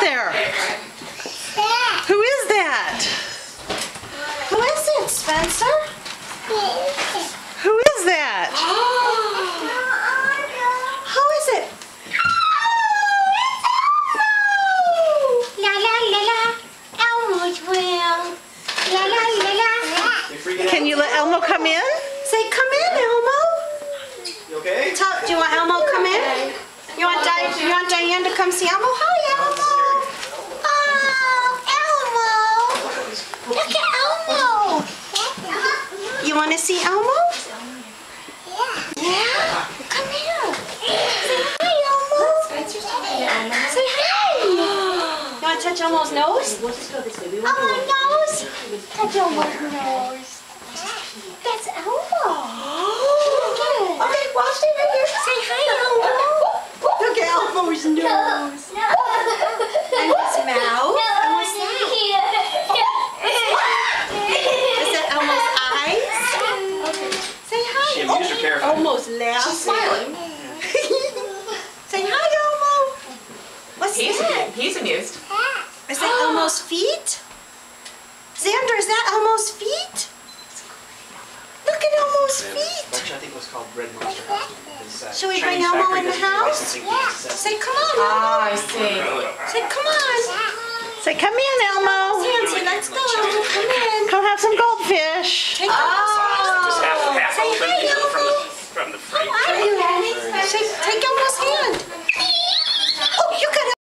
there? Who is that? Who is it, Spencer? Who is that? Who is it? La la la la. Elmo's will. La la la la. Can you let Elmo come in? Say, come in, Elmo. You okay? Do you want Elmo to come in? You want Diane to come see Elmo? Hi, Elmo. Oh, Elmo. Look at Elmo. You want to see Elmo? Yeah. Come here. Say hi, Elmo. Say hi. You want to touch Elmo's nose? Elmo's nose. Touch Elmo's nose. That's Elmo. Okay, well, stay right here. Say hi, Elmo. Look at Elmo's nose. And his mouth. And what's that? Is that Elmo's eyes? Okay. Say hi. She amused her terrified. Elmo's laughing. She's smiling. Say hi, Elmo. What's that? He's amused. Is that Elmo's feet? Xander, is that Elmo's feet? Look at Elmo's feet. Actually, I think it was called Red Monster. Should we bring Elmo in the house? Say, come on, Elmo. I see. Say, come on. Say, come in, Elmo.